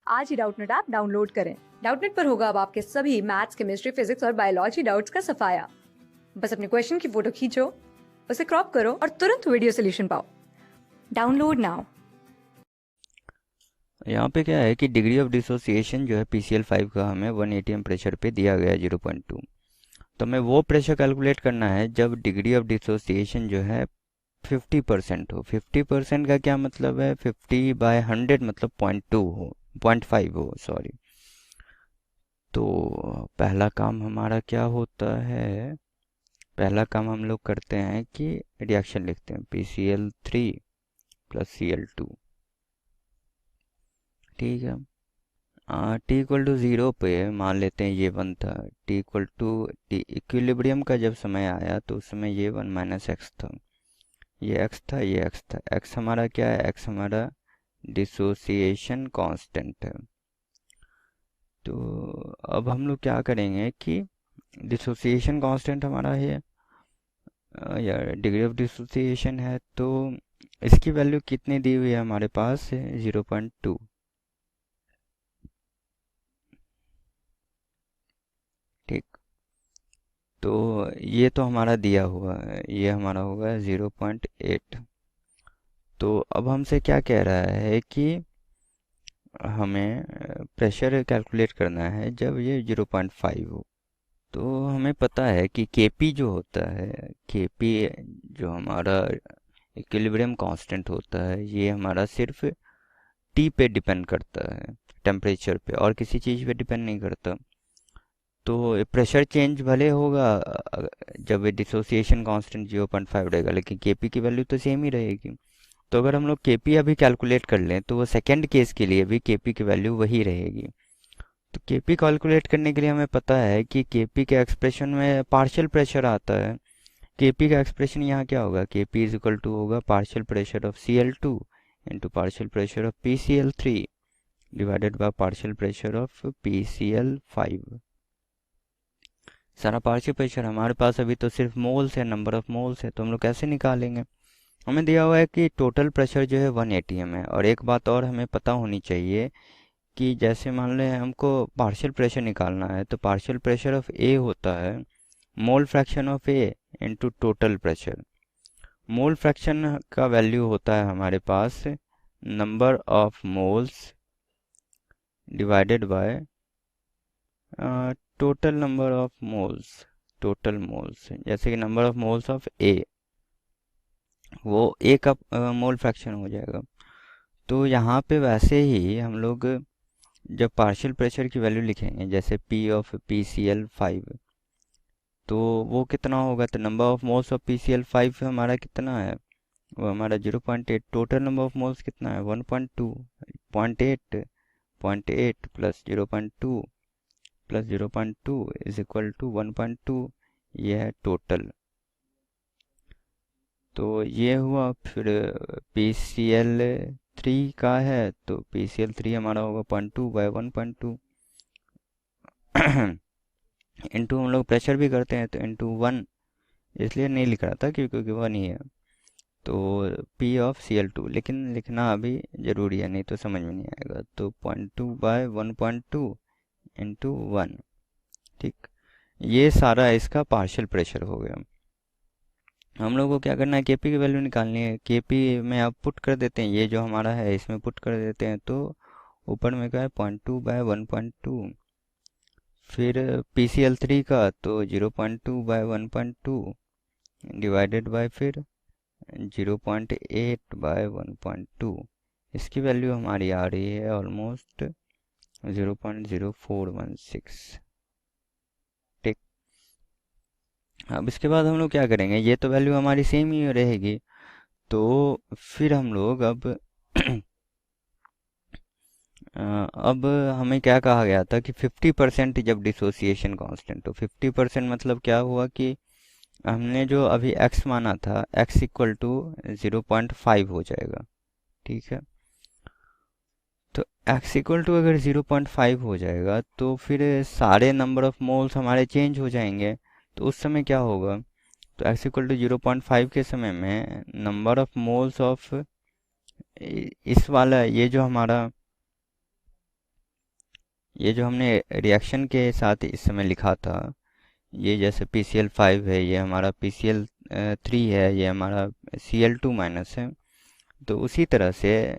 आज ही Doubtnut app download करें। Doubtnut पर होगा अब आपके सभी मैथ्स, केमिस्ट्री, फिजिक्स और बायोलॉजी डाउट्स का सफाया। बस अपने क्वेश्चन की फोटो खींचो, उसे क्रॉप करो और तुरंत वीडियो सोल्यूशन पाओ। Download now. यहाँ पे क्या है कि डिग्री ऑफ डिसोसिएशन जो है PCl5 का हमें 1 atm प्रेशर पे दिया गया है 0.2। तो हमें वो प्रेशर कैलकुलेट करना है जब डिग्री ऑफ डिसोसिएशन जो है 50% हो। 50% का क्या मतलब है? 50/100 मतलब 0.2 हो, 0.5 हो, सॉरी। तो पहला काम हमारा क्या होता है? पहला काम हम लोग करते हैं कि रिएक्शन लिखते हैं PCl3 + Cl2। ठीक है। टी इक्वल टू ज़ीरो पे मान लेते हैं ये वन था। T equal to T equilibrium का जब समय आया तो उस समय ये वन माइनस एक्स था, ये एक्स था, ये एक्स था। एक्स हमारा क्या है? एक्स हमारा डिसोसिएशन कांस्टेंट है। तो अब हम लोग क्या करेंगे कि डिसोसिएशन कांस्टेंट हमारा है या डिग्री ऑफ डिसोसिएशन है, तो इसकी वैल्यू कितनी दी हुई है हमारे पास? 0.2। ठीक। तो ये तो हमारा दिया हुआ है, ये हमारा होगा 0.8। तो अब हमसे क्या कह रहा है कि हमें प्रेशर कैलकुलेट करना है जब ये 0.5 हो। तो हमें पता है कि Kp जो होता है, Kp जो हमारा इक्विलिब्रियम कांस्टेंट होता है, ये हमारा सिर्फ T पे डिपेंड करता है, टेम्परेचर पे, और किसी चीज़ पे डिपेंड नहीं करता। तो प्रेशर चेंज भले होगा जब डिसोसिएशन कांस्टेंट 0.5 रहेगा, लेकिन Kp की वैल्यू तो सेम ही रहेगी। तो अगर हम लोग Kp अभी कैलकुलेट कर लें तो वो सेकेंड केस के लिए भी Kp की वैल्यू वही रहेगी। तो Kp कैलकुलेट करने के लिए हमें पता है कि Kp के एक्सप्रेशन में पार्शियल प्रेशर आता है। Kp का एक्सप्रेशन यहाँ क्या होगा? Kp इज इक्वल टू होगा partial pressure of Cl2 into partial pressure of PCl3 divided by partial pressure of PCl5। सारा पार्शियल प्रेशर हमारे पास अभी तो सिर्फ मोल्स है, नंबर ऑफ मोल्स है, तो हम लोग कैसे निकालेंगे? हमें दिया हुआ है कि टोटल प्रेशर जो है 1 atm है। और एक बात और हमें पता होनी चाहिए कि जैसे मान लें हमको पार्शियल प्रेशर निकालना है, तो पार्शियल प्रेशर ऑफ ए होता है mole fraction of a into total pressure. Mole fraction का वैल्यू होता है हमारे पास number of moles divided by total number of moles. Total moles जैसे कि number of moles of a, वो ए का मोल फ्रैक्शन हो जाएगा। तो यहाँ पे वैसे ही हम लोग जब पार्शियल प्रेशर की वैल्यू लिखेंगे, जैसे P ऑफ PCl5, तो वो कितना होगा? तो number of moles of PCl5 हमारा कितना है? वो हमारा 0.8। टोटल नंबर ऑफ मोल्स कितना है? 1.2। 0.8 plus 0.2 plus 0.2 is equal to 1.2। ये है टोटल। तो ये हुआ। फिर PCl3 का है, तो PCl3 हमारा होगा 0.2/1.2 इंटू हम लोग प्रेशर भी करते हैं तो इंटू 1, इसलिए नहीं लिख रहा था क्योंकि 1 ही है। तो P ऑफ Cl2 लेकिन लिखना अभी ज़रूरी है, नहीं तो समझ में नहीं आएगा। तो 0.2/1.2 इंटू 1। ठीक। ये सारा इसका पार्शियल प्रेशर हो गया। हम लोग को क्या करना है? Kp की वैल्यू निकालनी है। Kp में आप पुट कर देते हैं, ये जो हमारा है इसमें पुट कर देते हैं, तो ऊपर में क्या है? 0.2/1.2। फिर PCl3 का तो 0.2/1.2 डिवाइडेड बाय फिर 0.8/1.2। इसकी वैल्यू हमारी आ रही है ऑलमोस्ट 0.0416। ठीक। अब इसके बाद हम लोग क्या करेंगे? ये तो वैल्यू हमारी सेम ही रहेगी। तो फिर हम लोग अब हमें क्या कहा गया था कि 50% जब डिसोसिएशन कांस्टेंट, तो 50% मतलब क्या हुआ कि हमने जो अभी x माना था, x इक्वल टू 0.5 हो जाएगा। ठीक है। तो x इक्वल टू अगर 0.5 हो जाएगा तो फिर सारे नंबर ऑफ मोल्स हमारे चेंज हो जाएंगे। तो उस समय क्या होगा? तो x इक्वल टू 0.5 के समय में नंबर ऑफ मोल्स ऑफ इस वाला, ये जो हमारा ये जो हमने रिएक्शन के साथ इस समय लिखा था, ये जैसे PCl5 है, ये हमारा PCl3 है, ये हमारा Cl2 माइनस है। तो उसी तरह से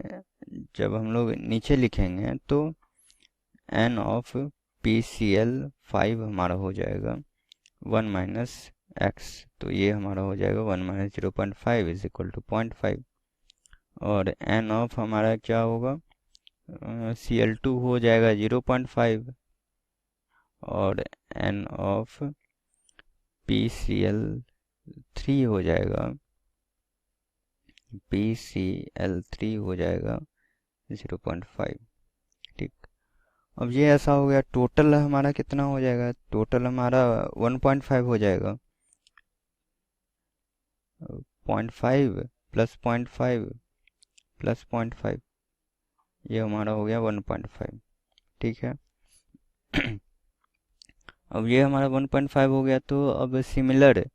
जब हम लोग नीचे लिखेंगे तो N ऑफ PCl5 हमारा हो जाएगा 1 माइनस x। तो ये हमारा हो जाएगा 1 माइनस 0.5 इज इक्वल टू 0.5। और N ऑफ हमारा क्या होगा, Cl2 हो जाएगा 0.5 और N ऑफ PCl3 हो जाएगा 0.5। ठीक। अब ये ऐसा हो गया, टोटल हमारा कितना हो जाएगा, टोटल हमारा 1.5 हो जाएगा। 0.5 प्लस 0.5 प्लस 0.5, ये हमारा हो गया 1.5। ठीक है। अब ये हमारा 1.5 हो गया, तो अब सिमिलर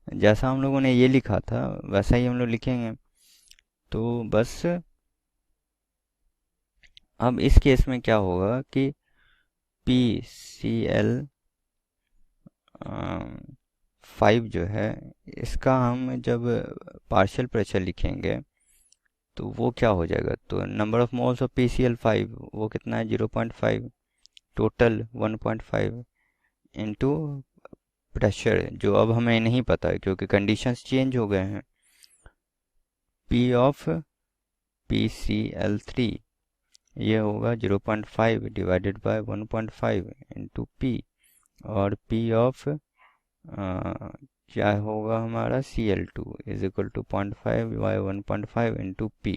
जैसा हम लोगों ने ये लिखा था वैसा ही हम लोग लिखेंगे। तो बस अब इस केस में क्या होगा कि PCl5 जो है, इसका हम जब पार्शियल प्रेशर लिखेंगे तो वो क्या हो जाएगा, तो number of moles of PCl5 वो कितना है 0.5, टोटल 1.5 इंटू प्रेशर जो अब हमें नहीं पता है क्योंकि कंडीशंस चेंज हो गए हैं। P ऑफ PCl3 ये होगा 0.5 डिवाइडेड बाय 1.5 इंटू P। और P ऑफ क्या होगा हमारा Cl2 is equal to 0.5 by 1.5 into P।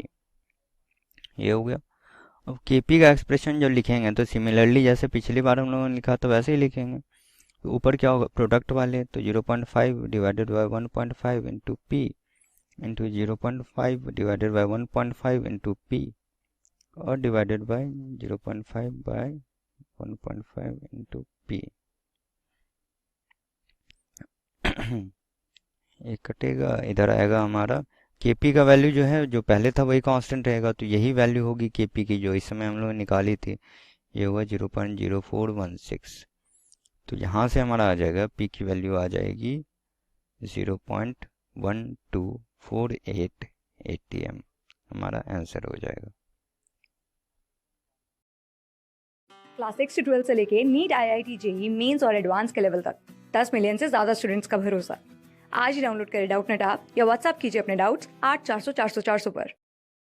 ये हो गया। अब Kp का एक्सप्रेशन जब लिखेंगे तो सिमिलरली जैसे पिछली बार हम लोगों ने लिखा था वैसे ही लिखेंगे। तो ऊपर क्या होगा, प्रोडक्ट वाले, तो 0.5 divided by 1.5 into P into 0.5 divided by 1.5 into P और divided by 0.5 by 1.5 into P। ये कटेगा, इधर आएगा हमारा Kp का वैल्यू जो है, जो पहले था वही कांस्टेंट रहेगा, तो यही वैल्यू होगी Kp की जो इस समय हम लोग ने निकाली थी, ये होगा 0.0416। तो यहाँ से हमारा आ जाएगा P की वैल्यू आ जाएगी 0.1248 atm, हमारा आंसर हो जाएगा। क्लास 6 से 12 से लेके नीट, IIT, JEE मेंस और एडवांस के लेवल तक 10 मिलियन से ज्यादा स्टूडेंट्स का भरोसा। आज ही डाउनलोड करें डाउटनेट ऐप या व्हाट्सएप कीजिए अपने डाउट्स 8400 400 400 पर।